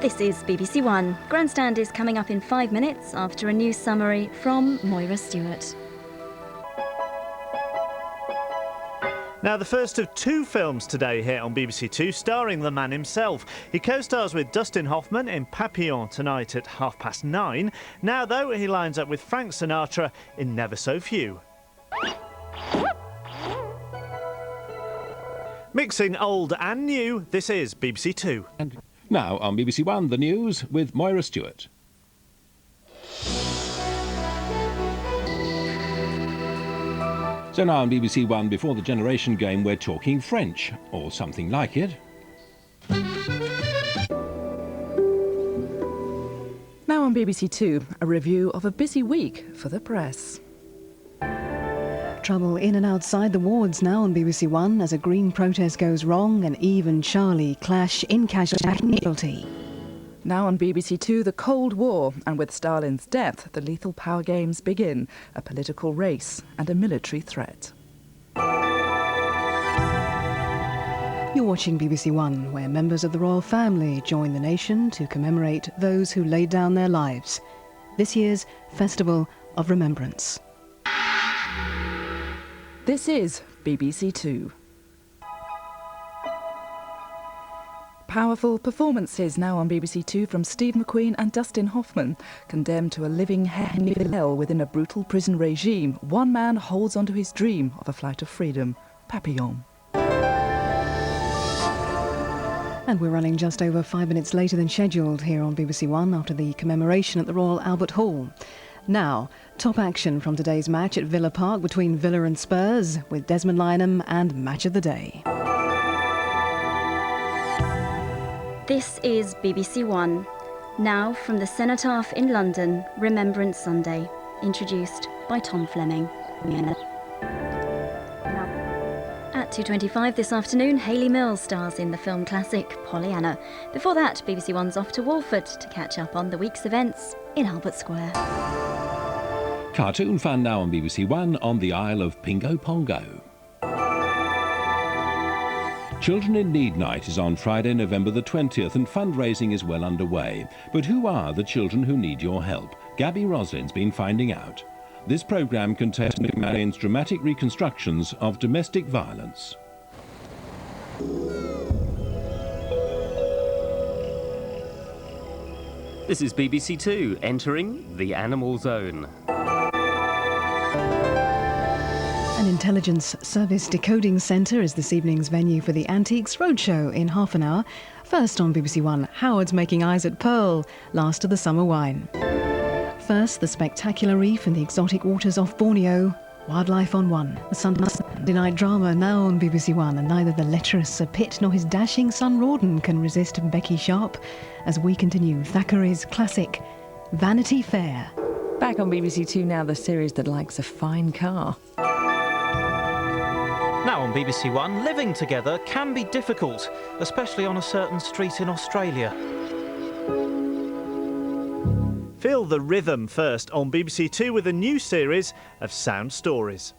This is BBC One. Grandstand is coming up in 5 minutes after a news summary from Moira Stewart. Now, the first of two films today here on BBC Two, starring the man himself. He co-stars with Dustin Hoffman in Papillon tonight at 9:30. Now, though, he lines up with Frank Sinatra in Never So Few. Mixing old and new, this is BBC Two. And now on BBC One, the news with Moira Stewart. So now on BBC One, before the Generation Game, we're talking French, or something like it. Now on BBC Two, a review of a busy week for the press. Trouble in and outside the wards now on BBC One as a Green protest goes wrong and Eve and Charlie clash in casualty. Now on BBC Two, the Cold War, and with Stalin's death, the lethal power games begin, a political race and a military threat. You're watching BBC One, where members of the royal family join the nation to commemorate those who laid down their lives. This year's Festival of Remembrance. This is BBC Two. Powerful performances now on BBC Two from Steve McQueen and Dustin Hoffman. Condemned to a living hell within a brutal prison regime, one man holds onto his dream of a flight of freedom, Papillon. And we're running just over 5 minutes later than scheduled here on BBC One after the commemoration at the Royal Albert Hall. Now, top action from today's match at Villa Park between Villa and Spurs with Desmond Lynam and Match of the Day. This is BBC One. Now from the Cenotaph in London, Remembrance Sunday, introduced by Tom Fleming. At 2:25 this afternoon, Hayley Mills stars in the film classic Pollyanna. Before that, BBC One's off to Walford to catch up on the week's events in Albert Square. Cartoon fun now on BBC One on the Isle of Pingo Pongo. Children in Need Night is on Friday, November the 20th, and fundraising is well underway. But who are the children who need your help? Gabby Roslin's been finding out. This programme contains Marion's dramatic reconstructions of domestic violence. This is BBC Two, entering the Animal Zone. An intelligence service decoding centre is this evening's venue for the Antiques Roadshow in half an hour. First on BBC One, Howard's making eyes at Pearl, last of the summer wine. First, the spectacular reef and the exotic waters off Borneo, Wildlife on One. The Sunday night drama now on BBC One, and neither the lecherous Sir Pitt nor his dashing son Rawdon can resist Becky Sharp as we continue Thackeray's classic Vanity Fair. Back on BBC Two now, the series that likes a fine car. Now on BBC One, living together can be difficult, especially on a certain street in Australia. Feel the rhythm first on BBC Two with a new series of sound stories.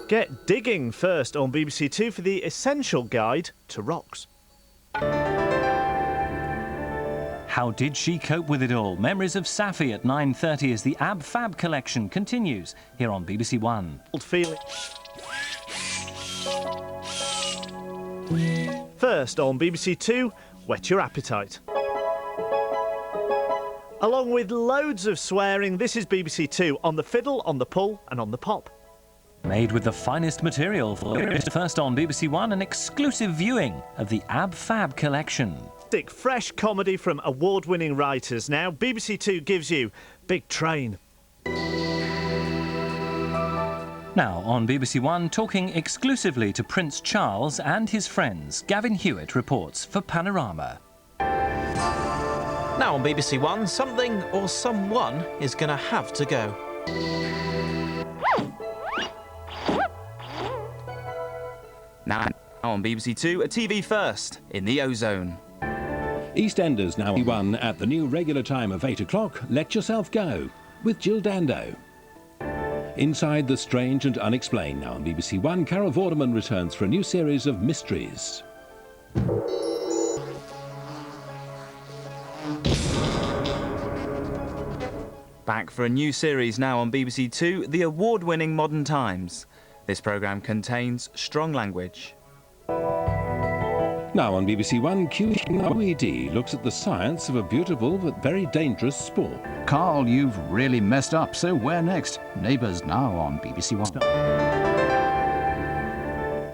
Get digging first on BBC Two for the essential guide to rocks. How did she cope with it all? Memories of Safi at 9:30 as the Ab Fab collection continues here on BBC One. Feeling. First on BBC Two, whet your appetite. Along with loads of swearing, this is BBC Two on the fiddle, on the pull and on the pop. Made with the finest material. First on BBC One, an exclusive viewing of the Ab Fab collection. Fresh comedy from award-winning writers. Now BBC Two gives you Big Train. Now on BBC One, talking exclusively to Prince Charles and his friends, Gavin Hewitt reports for Panorama. Now on BBC One, something or someone is going to have to go. Now on BBC Two, a TV first in the Ozone. EastEnders now on One at the new regular time of 8 o'clock. Let yourself go with Jill Dando. Inside the Strange and Unexplained now on BBC One, Carol Vorderman returns for a new series of mysteries. Back for a new series now on BBC Two, the award-winning Modern Times. This programme contains strong language. Now on BBC One, QED looks at the science of a beautiful but very dangerous sport. Carl, you've really messed up, so where next? Neighbours now on BBC One.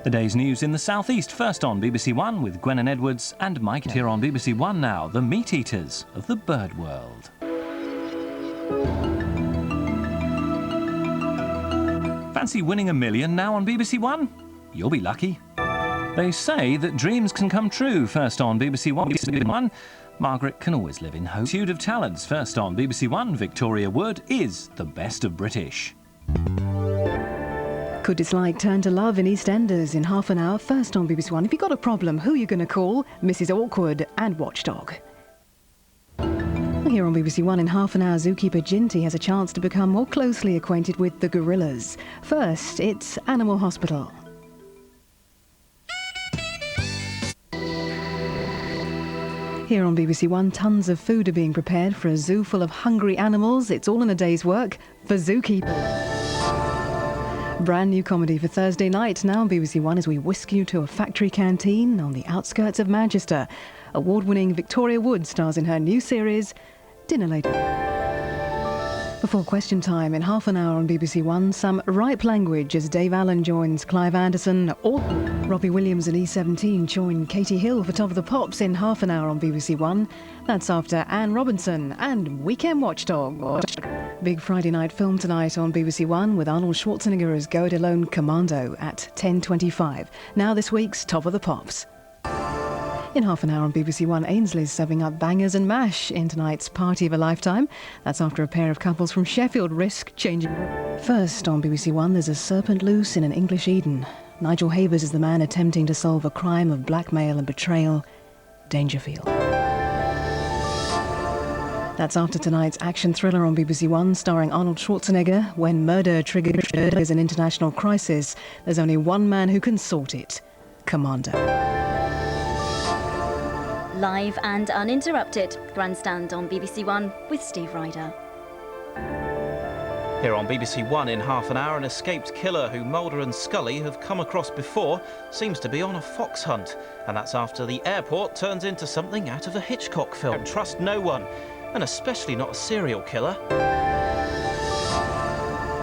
The day's news in the southeast, first on BBC One with Gwennon Edwards and Mike. Here on BBC One now, the meat eaters of the bird world. Fancy winning $1 million now on BBC One? You'll be lucky. They say that dreams can come true, first on BBC One. BBC One. Margaret can always live in hope. Pursuit of talents, first on BBC One. Victoria Wood is the best of British. Could Dislike Turn to Love in EastEnders in half an hour, first on BBC One. If you've got a problem, who are you going to call? Mrs Awkward and Watchdog. Here on BBC One in half an hour, zookeeper Ginty has a chance to become more closely acquainted with the gorillas. First, it's Animal Hospital. Here on BBC One, tons of food are being prepared for a zoo full of hungry animals. It's all in a day's work for zookeepers. Brand new comedy for Thursday night now on BBC One as we whisk you to a factory canteen on the outskirts of Manchester. Award-winning Victoria Wood stars in her new series, Dinner Lady. Before question time in half an hour on BBC One, some ripe language as Dave Allen joins Clive Anderson. Robbie Williams and E17 join Katie Hill for Top of the Pops in half an hour on BBC One. That's after Anne Robinson and Weekend Watchdog. Big Friday night film tonight on BBC One with Arnold Schwarzenegger as Go It Alone Commando at 10:25. Now this week's Top of the Pops. In half an hour on BBC One, Ainsley's serving up bangers and mash in tonight's Party of a Lifetime. That's after a pair of couples from Sheffield risk changing. First on BBC One, there's a serpent loose in an English Eden. Nigel Havers is the man attempting to solve a crime of blackmail and betrayal. Dangerfield. That's after tonight's action thriller on BBC One, starring Arnold Schwarzenegger. When murder triggers an international crisis, there's only one man who can sort it. Commando. Live and uninterrupted, Grandstand on BBC One with Steve Ryder. Here on BBC One in half an hour, an escaped killer who Mulder and Scully have come across before seems to be on a fox hunt. And that's after the airport turns into something out of a Hitchcock film. Don't trust no one, and especially not a serial killer.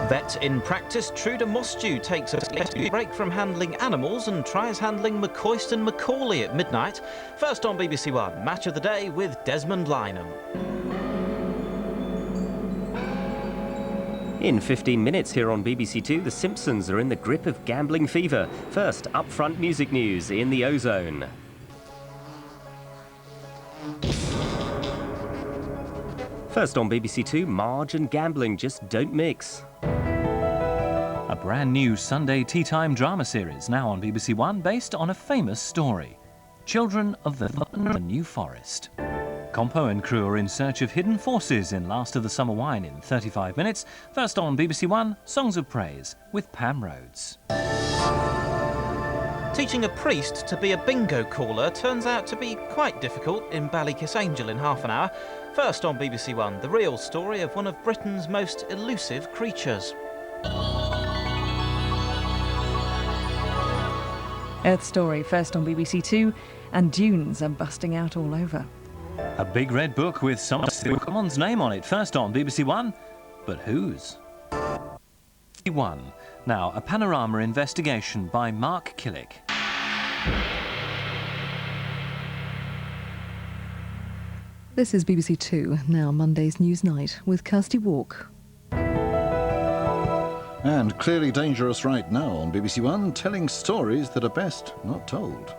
Vet in practice, Trude Mostew takes a break from handling animals and tries handling McCoist and Macaulay at midnight. First on BBC One, Match of the Day with Desmond Lynham. In 15 minutes here on BBC Two, the Simpsons are in the grip of gambling fever. First, upfront music news in the Ozone. First on BBC Two, Marge and gambling just don't mix. A brand new Sunday tea time drama series now on BBC One based on a famous story. Children of the New Forest. Compo and crew are in search of hidden forces in Last of the Summer Wine in 35 minutes. First on BBC One, Songs of Praise with Pam Rhodes. Teaching a priest to be a bingo caller turns out to be quite difficult in Ballykissangel in half an hour. First on BBC One, the real story of one of Britain's most elusive creatures. Earth Story, first on BBC Two, and dunes are busting out all over. A big red book with someone's name on it, first on BBC One, but whose? One. Now, a panorama investigation by Mark Killick. This is BBC Two, now Monday's News Night with Kirsty Walk. And clearly dangerous right now on BBC One, telling stories that are best not told.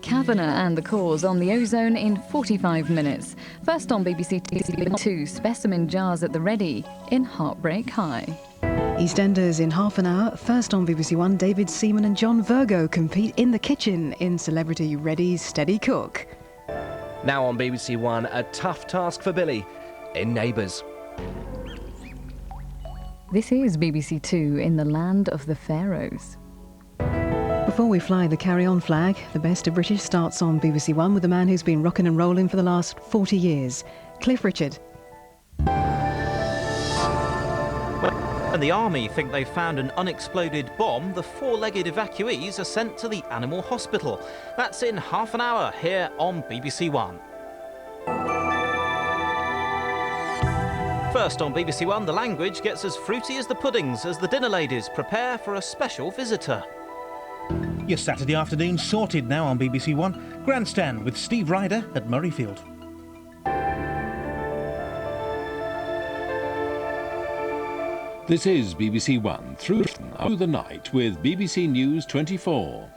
Kavanagh and the Cause on the Ozone in 45 minutes. First on BBC Two, specimen jars at the ready in Heartbreak High. EastEnders in half an hour. First on BBC One, David Seaman and John Virgo compete in the kitchen in Celebrity Ready Steady Cook. Now on BBC One, a tough task for Billy in Neighbours. This is BBC Two in the land of the Pharaohs. Before we fly the carry-on flag, the best of British starts on BBC One with a man who's been rocking and rolling for the last 40 years, Cliff Richard. When the army think they've found an unexploded bomb, the four-legged evacuees are sent to the animal hospital. That's in half an hour here on BBC One. First on BBC One, the language gets as fruity as the puddings as the dinner ladies prepare for a special visitor. Your Saturday afternoon sorted now on BBC One. Grandstand with Steve Ryder at Murrayfield. This is BBC One, through the night with BBC News 24.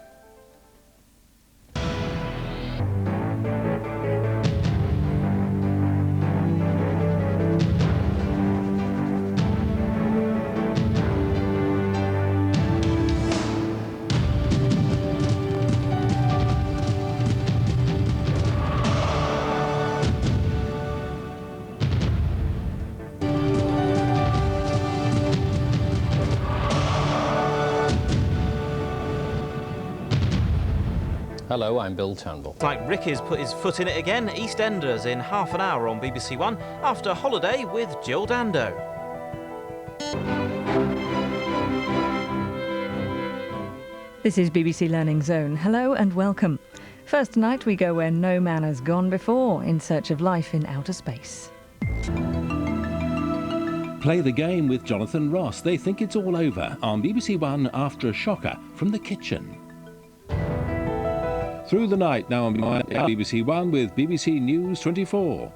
Hello, I'm Bill Turnbull. Like Ricky's put his foot in it again, EastEnders in half an hour on BBC One after holiday with Jill Dando. This is BBC Learning Zone. Hello and welcome. First tonight we go where no man has gone before in search of life in outer space. Play the game with Jonathan Ross. They think it's all over on BBC One after a shocker from the kitchen. Through the night now on BBC One with BBC News 24.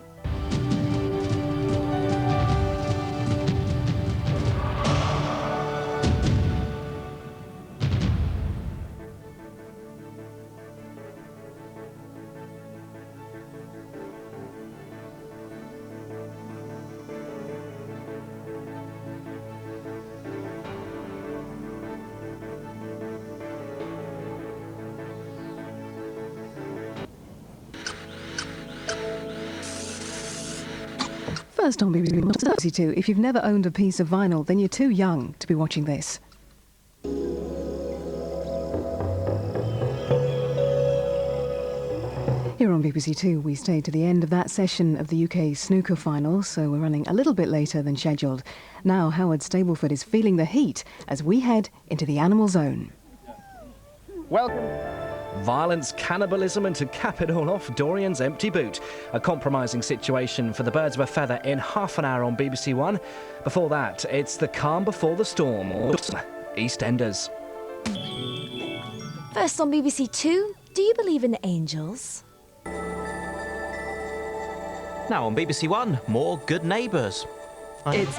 First on BBC Two, if you've never owned a piece of vinyl, then you're too young to be watching this. Here on BBC Two, we stayed to the end of that session of the UK snooker final, so we're running a little bit later than scheduled. Now Howard Stableford is feeling the heat as we head into the animal zone. Welcome. Violence, cannibalism, and to cap it all off, Dorian's empty boot. A compromising situation for the birds of a feather in half an hour on BBC One. Before that, it's the calm before the storm, or EastEnders. First on BBC Two, do you believe in angels? Now on BBC One, more Good Neighbours. It's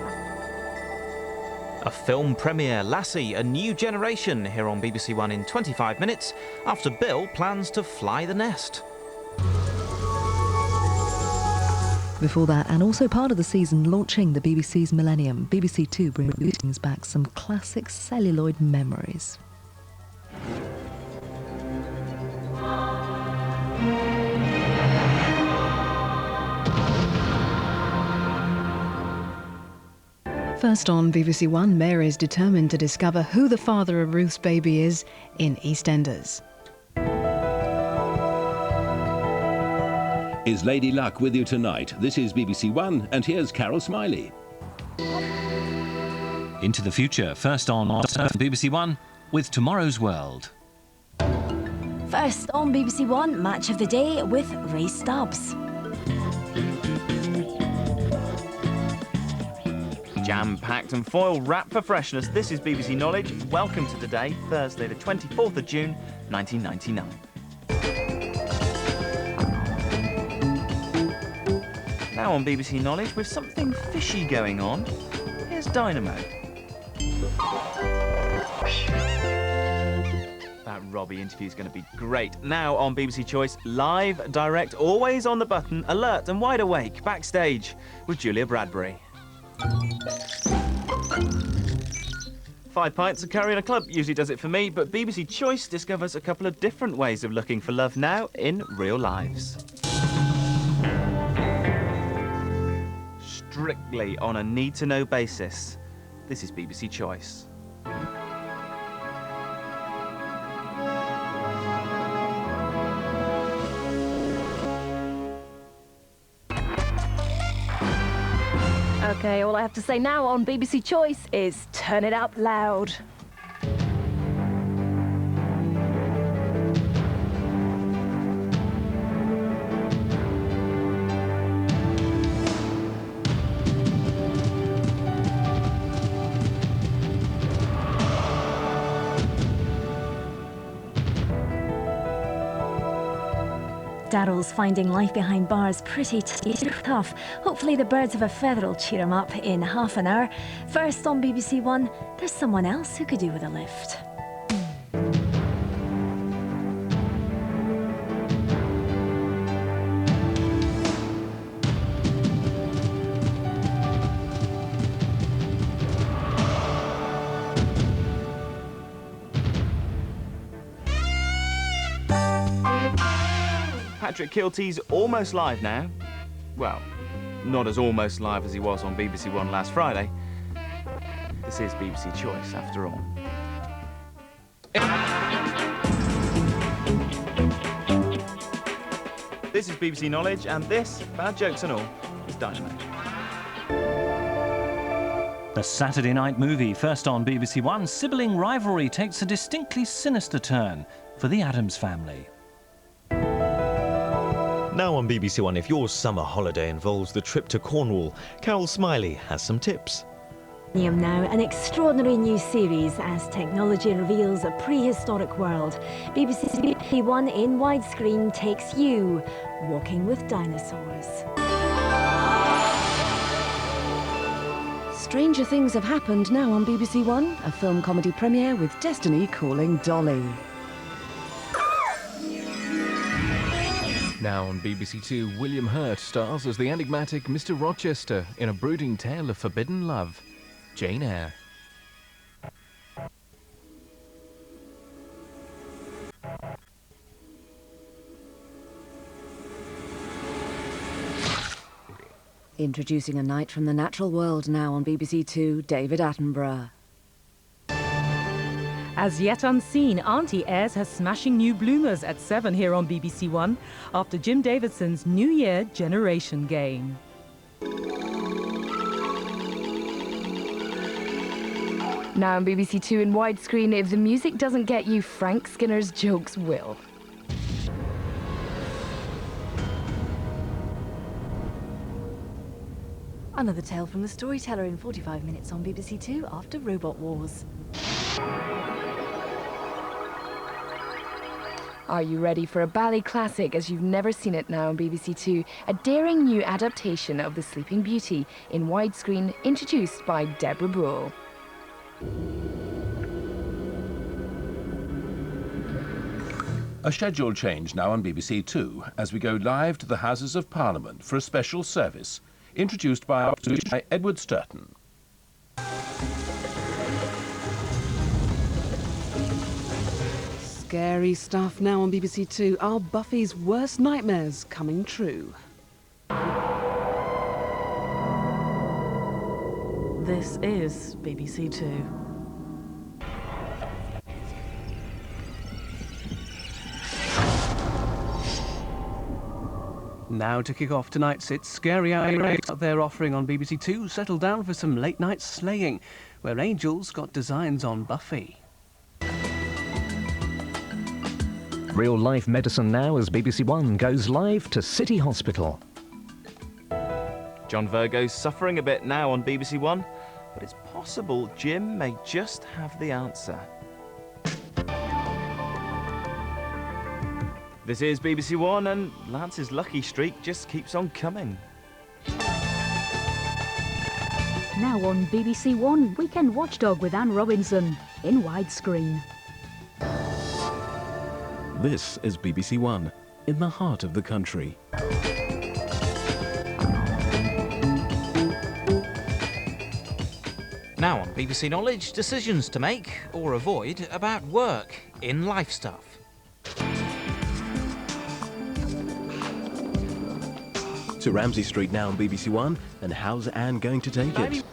a film premiere, Lassie, a new generation, here on BBC One in 25 minutes, after Bill plans to fly the nest. Before that, and also part of the season launching the BBC's Millennium, BBC Two brings back some classic celluloid memories. First on BBC One, Mary's determined to discover who the father of Ruth's baby is in EastEnders. Is Lady Luck with you tonight? This is BBC One, and here's Carol Smiley. Into the future, first on BBC One with Tomorrow's World. First on BBC One, Match of the Day with Ray Stubbs. Jam-packed and foil-wrapped for freshness, this is BBC Knowledge. Welcome to the day, Thursday the 24th of June, 1999. Now on BBC Knowledge, with something fishy going on, here's Dynamo. That Robbie interview is going to be great. Now on BBC Choice, live, direct, always on the button, alert and wide awake, backstage with Julia Bradbury. 5 pints of curry in a club usually does it for me, but BBC Choice discovers a couple of different ways of looking for love now in real lives. Strictly on a need-to-know basis. This is BBC Choice. OK, all I have to say now on BBC Choice is turn it up loud. Daryl's finding life behind bars pretty tough. Hopefully the birds of a feather will cheer him up in half an hour. First on BBC One, there's someone else who could do with a lift. Patrick Kilty's almost live now. Well, not as almost live as he was on BBC One last Friday. This is BBC Choice, after all. This is BBC Knowledge, and this, bad jokes and all, is Dynamite. The Saturday night movie, first on BBC One, sibling rivalry takes a distinctly sinister turn for the Addams family. Now on BBC One, if your summer holiday involves the trip to Cornwall, Carol Smiley has some tips. Now, an extraordinary new series as technology reveals a prehistoric world. BBC One in widescreen takes you walking with dinosaurs. Stranger things have happened now on BBC One, a film comedy premiere with Destiny calling Dolly. Now on BBC Two, William Hurt stars as the enigmatic Mr. Rochester in a brooding tale of forbidden love. Jane Eyre. Introducing a night from the natural world now on BBC Two, David Attenborough. As yet unseen, Auntie Airs her smashing new bloomers at 7 here on BBC One after Jim Davidson's New Year Generation game. Now on BBC Two in widescreen, if the music doesn't get you, Frank Skinner's jokes will. Another tale from the storyteller in 45 minutes on BBC Two after Robot Wars. Are you ready for a ballet classic as you've never seen it now on BBC Two? A daring new adaptation of The Sleeping Beauty in widescreen, introduced by Deborah Buell. A schedule change now on BBC Two as we go live to the Houses of Parliament for a special service, introduced by Edward Sturton. Scary stuff now on BBC Two. Are Buffy's worst nightmares coming true? This is BBC Two. Now to kick off tonight's It's Scary Hours they're offering on BBC Two, settle down for some late night slaying, where Angel's got designs on Buffy. Real-life medicine now as BBC One goes live to City Hospital. John Virgo's suffering a bit now on BBC One, but it's possible Jim may just have the answer. This is BBC One, and Lance's lucky streak just keeps on coming. Now on BBC One, Weekend Watchdog with Anne Robinson in widescreen. This is BBC One, in the heart of the country. Now on BBC Knowledge, decisions to make or avoid about work in life stuff. To Ramsey Street now on BBC One, and how's Anne going to take it?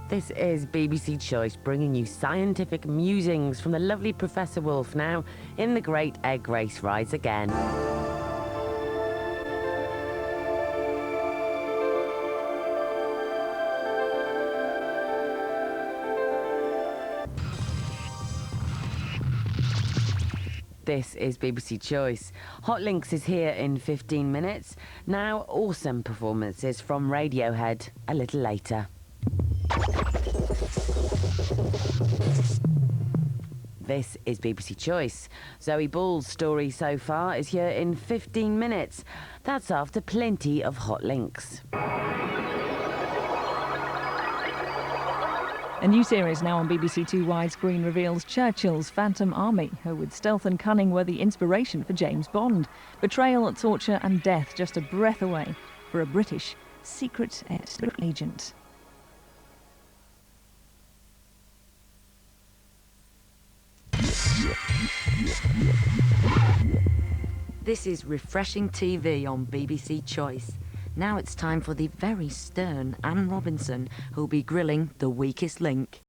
This is BBC Choice, bringing you scientific musings from the lovely Professor Wolf now in The Great Egg Race Rise Again. This is BBC Choice. Hot Links is here in 15 minutes. Now, awesome performances from Radiohead a little later. This is BBC Choice. Zoe Ball's story so far is here in 15 minutes. That's after plenty of Hot Links. A new series now on BBC Two widescreen reveals Churchill's Phantom Army, who with stealth and cunning were the inspiration for James Bond. Betrayal, torture and death just a breath away for a British secret agent. This is refreshing TV on BBC Choice. Now it's time for the very stern Anne Robinson, who'll be grilling the weakest link.